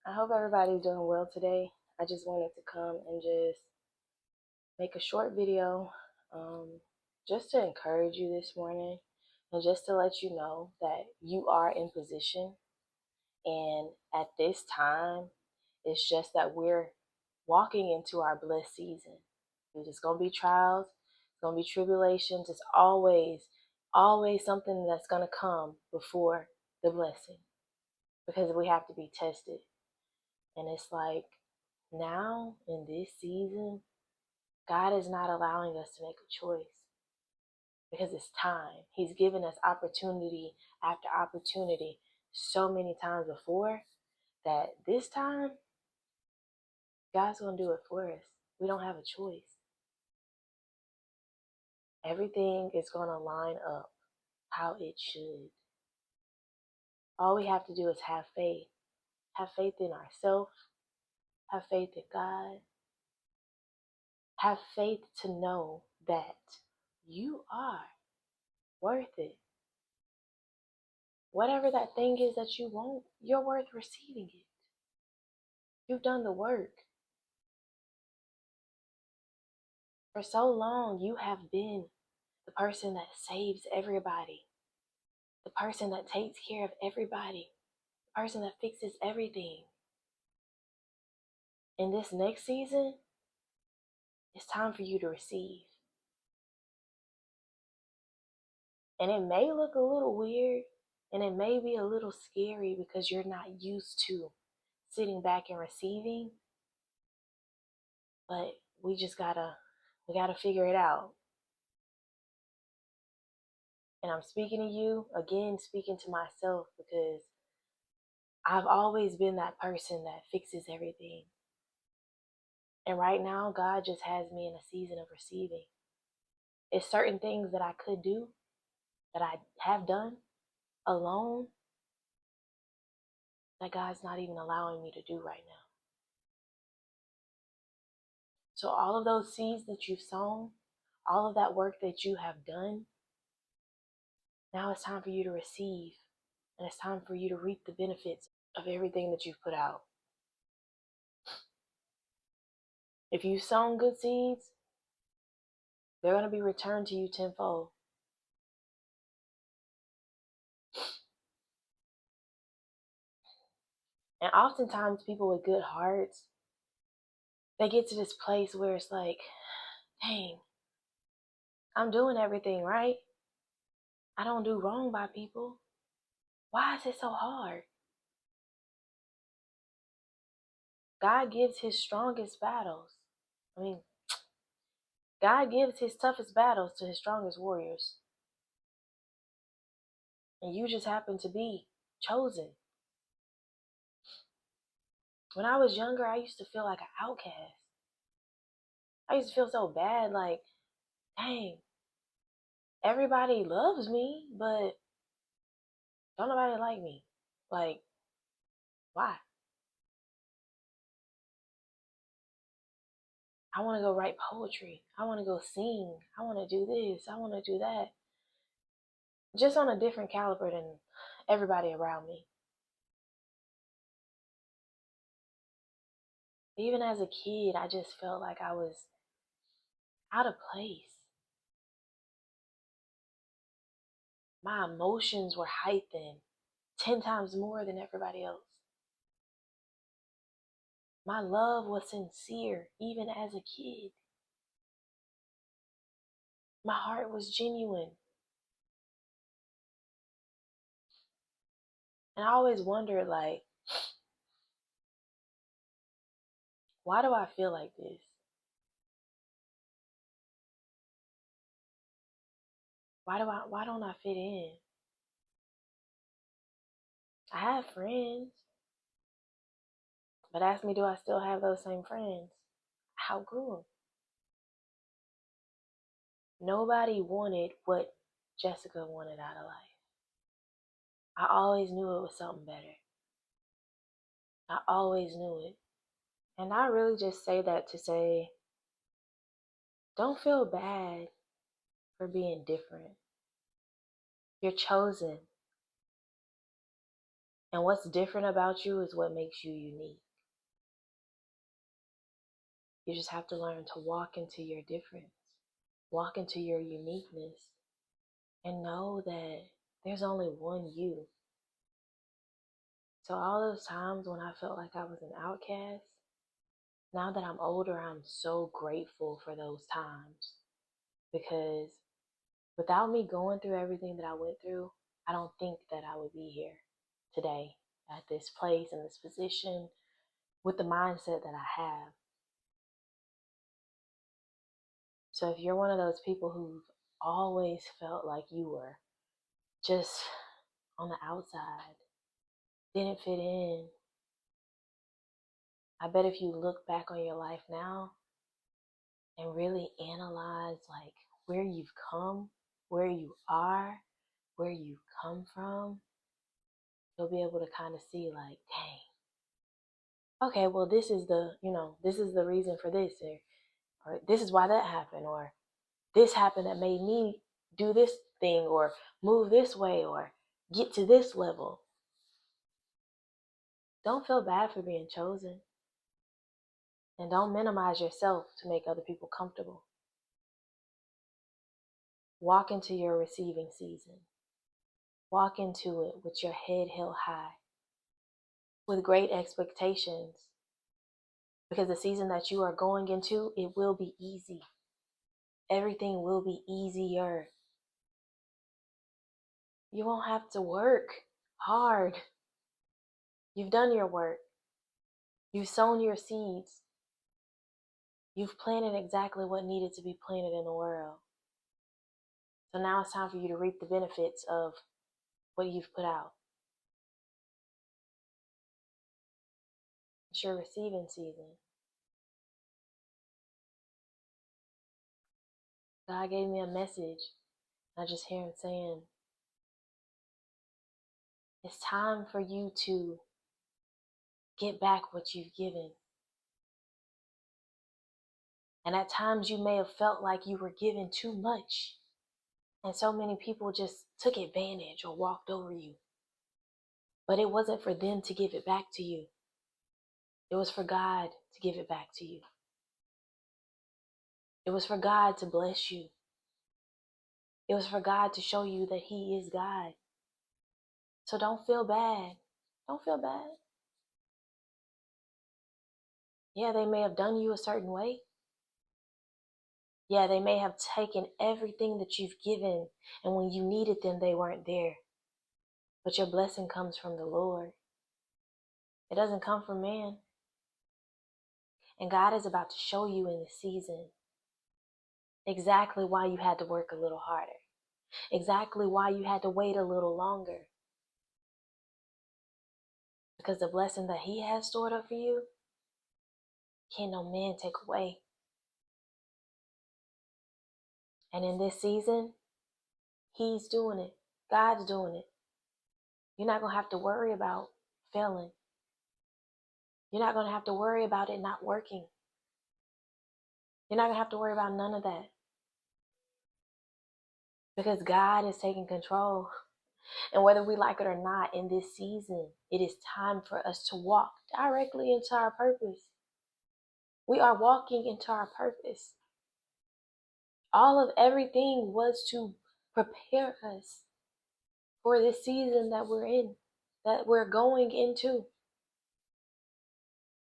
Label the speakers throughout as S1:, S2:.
S1: I hope everybody's doing well today. I just wanted to come and just make a short video um, just to encourage you this morning and just to let you know that you are in position. And at this time, it's just that we're walking into our blessed season. There's going to be trials, it's going to be tribulations. It's always something that's going to come before the blessing because we have to be tested. And it's like now in this season, God is not allowing us to make a choice because it's time. He's given us opportunity after opportunity so many times before that this time, God's going to do it for us. We don't have a choice. Everything is going to line up how it should. All we have to do is have faith. Have faith in ourselves. Have faith in God. Have faith to know that you are worth it. Whatever that thing is that you want, you're worth receiving it. You've done the work. For so long, you have been the person that saves everybody, the person that takes care of everybody, the person that fixes everything. In this next season, it's time for you to receive. And it may look a little weird and it may be a little scary because you're not used to sitting back and receiving, but we gotta figure it out. And I'm speaking to you, again, speaking to myself because I've always been that person that fixes everything. And right now, God just has me in a season of receiving. It's certain things that I could do, that I have done alone, that God's not even allowing me to do right now. So all of those seeds that you've sown, all of that work that you have done, now it's time for you to receive. And it's time for you to reap the benefits of everything that you've put out. If you've sown good seeds, they're going to be returned to you tenfold. And oftentimes people with good hearts, they get to this place where it's like, dang, I'm doing everything right. I don't do wrong by people. Why is it so hard? God gives his strongest battles. God gives his toughest battles to his strongest warriors. And you just happen to be chosen. When I was younger, I used to feel like an outcast. I used to feel so bad, like, dang, everybody loves me, but don't nobody like me. Like, why? I want to go write poetry. I want to go sing. I want to do this. I want to do that. Just on a different caliber than everybody around me. Even as a kid, I just felt like I was out of place. My emotions were heightened 10 times more than everybody else. My love was sincere, even as a kid. My heart was genuine. And I always wondered, like, why do I feel like this? Why don't I fit in? I have friends, but ask me, do I still have those same friends? I outgrew them. Nobody wanted what Jessica wanted out of life. I always knew it was something better. I always knew it. And I really just say that to say, don't feel bad for being different. You're chosen. And what's different about you is what makes you unique. You just have to learn to walk into your difference, walk into your uniqueness, and know that there's only one you. So all those times when I felt like I was an outcast, now that I'm older, I'm so grateful for those times, because without me going through everything that I went through, I don't think that I would be here today at this place, in this position, with the mindset that I have. So if you're one of those people who've always felt like you were just on the outside, didn't fit in, I bet if you look back on your life now and really analyze like where you've come, where you are, where you've come from, you'll be able to kind of see like, dang, okay, well this is this is the reason for this, or this is why that happened, or this happened that made me do this thing, or move this way, or get to this level. Don't feel bad for being chosen. And don't minimize yourself to make other people comfortable. Walk into your receiving season. Walk into it with your head held high, with great expectations. Because the season that you are going into, it will be easy. Everything will be easier. You won't have to work hard. You've done your work. You've sown your seeds. You've planted exactly what needed to be planted in the world. So now it's time for you to reap the benefits of what you've put out. It's your receiving season. God gave me a message. I just hear him saying, it's time for you to get back what you've given. And at times you may have felt like you were given too much. And so many people just took advantage or walked over you. But it wasn't for them to give it back to you. It was for God to give it back to you. It was for God to bless you. It was for God to show you that he is God. So don't feel bad. Don't feel bad. Yeah, they may have done you a certain way. Yeah, they may have taken everything that you've given, and when you needed them, they weren't there. But your blessing comes from the Lord. It doesn't come from man. And God is about to show you in this season exactly why you had to work a little harder, exactly why you had to wait a little longer. Because the blessing that he has stored up for you, can't no man take away. And in this season, he's doing it. God's doing it. You're not going to have to worry about failing. You're not going to have to worry about it not working. You're not going to have to worry about none of that. Because God is taking control. And whether we like it or not, in this season, it is time for us to walk directly into our purpose. We are walking into our purpose. All of everything was to prepare us for this season that we're in, that we're going into.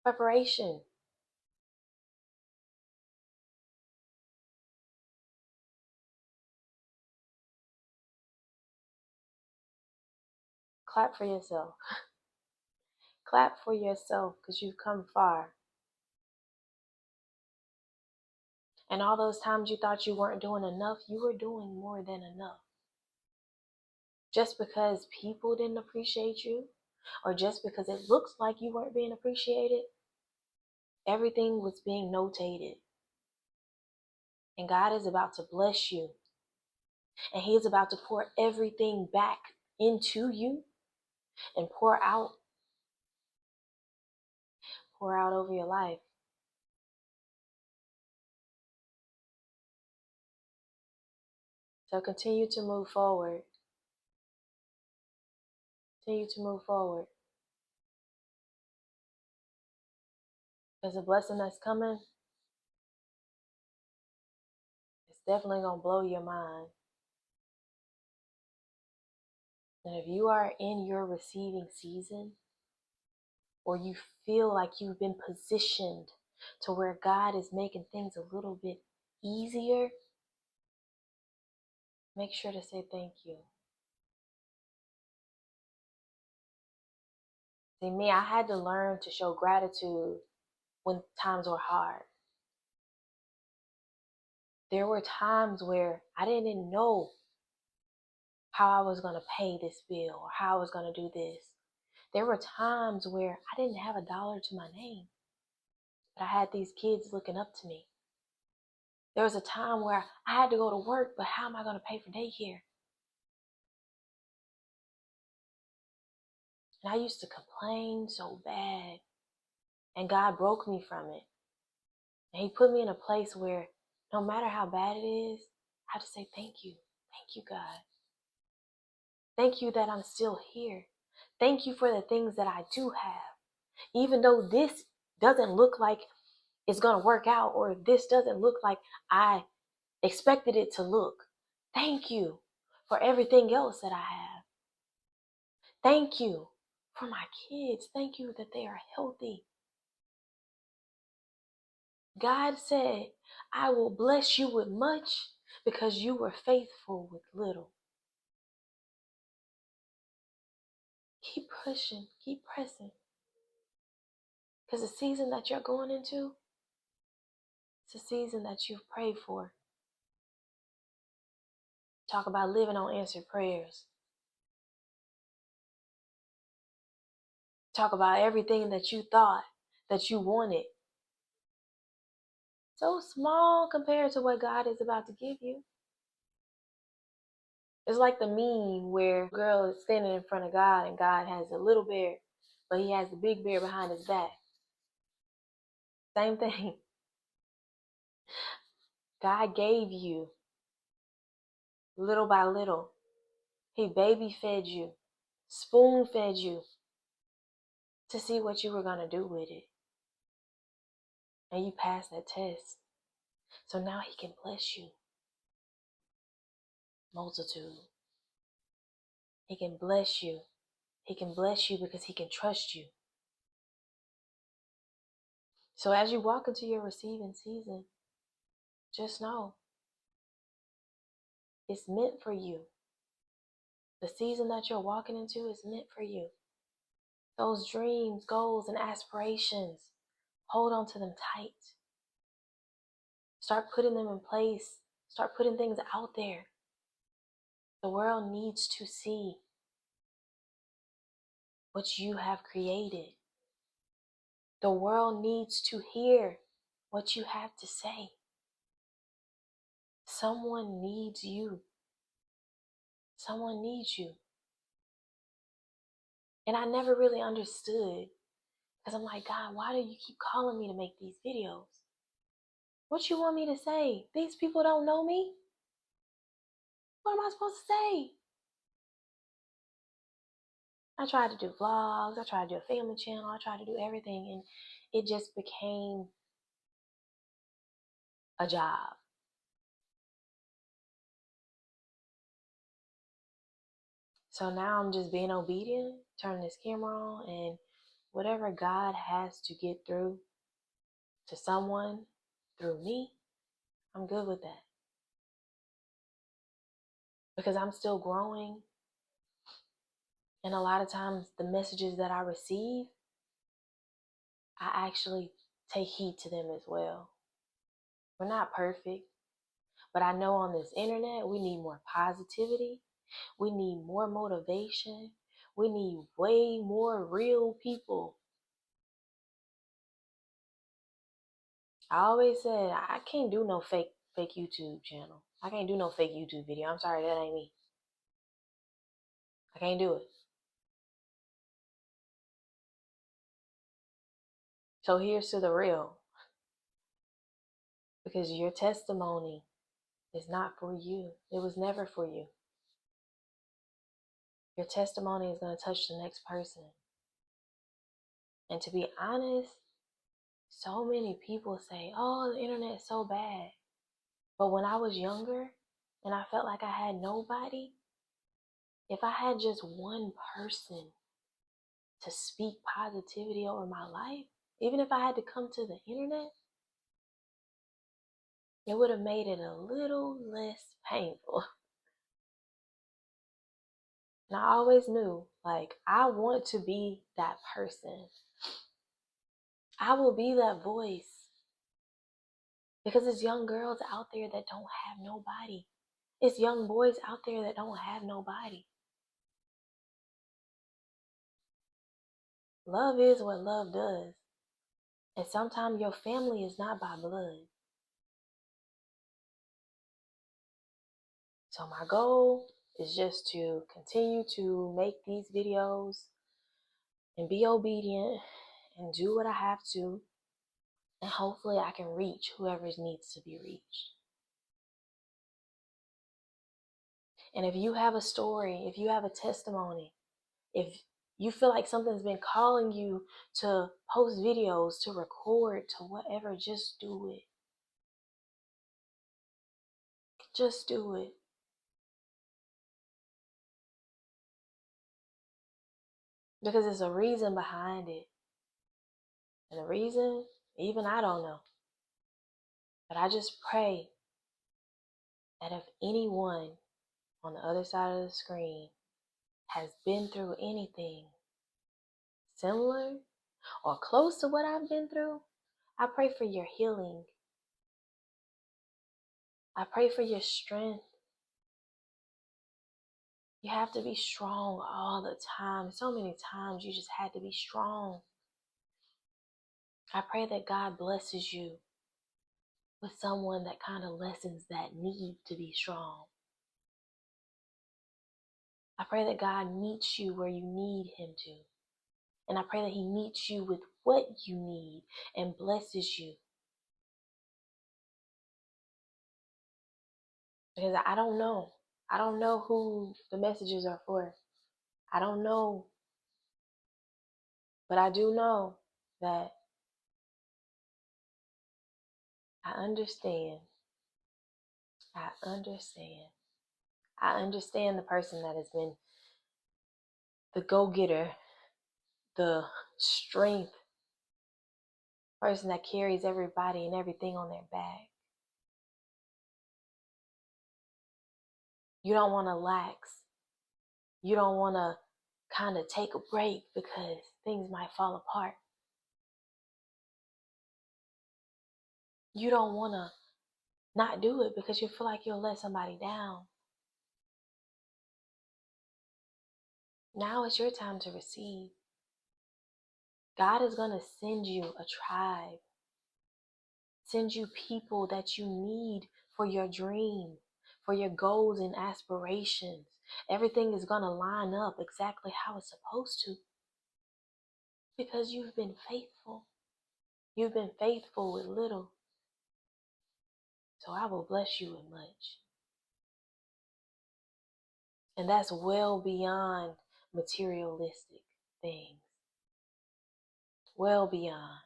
S1: Preparation. Clap for yourself. Clap for yourself because you've come far. And all those times you thought you weren't doing enough, you were doing more than enough. Just because people didn't appreciate you, or just because it looks like you weren't being appreciated, everything was being notated. And God is about to bless you. And he is about to pour everything back into you and pour out over your life. So continue to move forward. Continue to move forward. Because the blessing that's coming, it's definitely going to blow your mind. And if you are in your receiving season, or you feel like you've been positioned to where God is making things a little bit easier, make sure to say thank you. See, me, I had to learn to show gratitude when times were hard. There were times where I didn't know how I was going to pay this bill or how I was going to do this. There were times where I didn't have $1 to my name, but I had these kids looking up to me. There was a time where I had to go to work, but how am I going to pay for daycare? And I used to complain so bad, and God broke me from it. And He put me in a place where no matter how bad it is, I have to say thank you. Thank you, God. Thank you that I'm still here. Thank you for the things that I do have. Even though this doesn't look like it's going to work out, or this doesn't look like I expected it to look. Thank you for everything else that I have. Thank you for my kids. Thank you that they are healthy. God said, I will bless you with much because you were faithful with little. Keep pushing, keep pressing. Because the season that you're going into, it's a season that you've prayed for. Talk about living on answered prayers. Talk about everything that you thought that you wanted. So small compared to what God is about to give you. It's like the meme where a girl is standing in front of God and God has a little bear, but He has the big bear behind his back. Same thing. God gave you little by little. He baby fed you, spoon fed you to see what you were going to do with it. And you passed that test. So now He can bless you. Multitude. He can bless you. He can bless you because He can trust you. So as you walk into your receiving season, just know it's meant for you. The season that you're walking into is meant for you. Those dreams, goals, and aspirations, hold on to them tight. Start putting them in place. Start putting things out there. The world needs to see what you have created. The world needs to hear what you have to say. Someone needs you. Someone needs you. And I never really understood, because I'm like, God, why do you keep calling me to make these videos? What you want me to say? These people don't know me? What am I supposed to say? I tried to do vlogs. I tried to do a family channel. I tried to do everything. And it just became a job. So now I'm just being obedient, turning this camera on, and whatever God has to get through to someone through me, I'm good with that. Because I'm still growing. And a lot of times the messages that I receive, I actually take heed to them as well. We're not perfect, but I know on this internet, we need more positivity. We need more motivation. We need way more real people. I always said, I can't do no fake YouTube channel. I can't do no fake YouTube video. I'm sorry, that ain't me. I can't do it. So here's to the real. Because your testimony is not for you. It was never for you. Your testimony is going to touch the next person. And to be honest, So many people say, oh, the internet is so bad. But when I was younger and I felt like I had nobody, if I had just one person to speak positivity over my life, even if I had to come to the internet, it would have made it a little less painful. And I always knew, like, I want to be that person. I will be that voice. Because it's young girls out there that don't have nobody. It's young boys out there that don't have nobody. Love is what love does. And sometimes your family is not by blood. So my goal is just to continue to make these videos and be obedient and do what I have to. And hopefully I can reach whoever needs to be reached. And if you have a story, if you have a testimony, if you feel like something's been calling you to post videos, to record, to whatever, just do it. Just do it. Because there's a reason behind it. And the reason, even I don't know. But I just pray that if anyone on the other side of the screen has been through anything similar or close to what I've been through, I pray for your healing. I pray for your strength. You have to be strong all the time. So many times you just had to be strong. I pray that God blesses you with someone that kind of lessens that need to be strong. I pray that God meets you where you need him to. And I pray that he meets you with what you need and blesses you. Because I don't know. I don't know who the messages are for. I don't know. But I do know that I understand. I understand. I understand the person that has been the go-getter, the strength, person that carries everybody and everything on their back. You don't want to lax. You don't want to kind of take a break because things might fall apart. You don't want to not do it because you feel like you'll let somebody down. Now it's your time to receive. God is going to send you a tribe, send you people that you need for your dream, for your goals and aspirations. Everything is going to line up exactly how it's supposed to because you've been faithful. You've been faithful with little, so I will bless you with much. And that's well beyond materialistic things. Well beyond.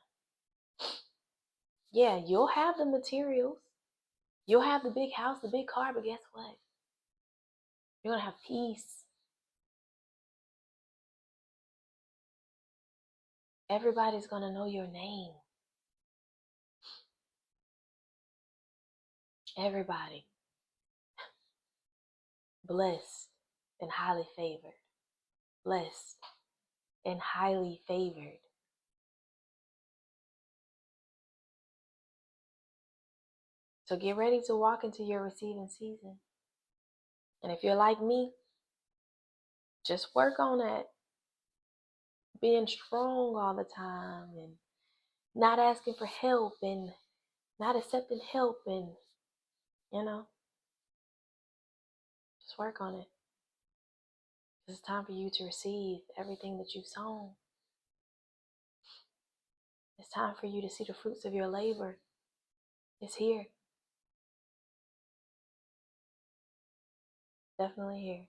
S1: Yeah, you'll have the materials. You'll have the big house, the big car, but guess what? You're going to have peace. Everybody's going to know your name. Everybody. Blessed and highly favored. Blessed and highly favored. So get ready to walk into your receiving season. And if you're like me, just work on that. Being strong all the time and not asking for help and not accepting help and, just work on it. It's time for you to receive everything that you've sown. It's time for you to see the fruits of your labor. It's here. Definitely here.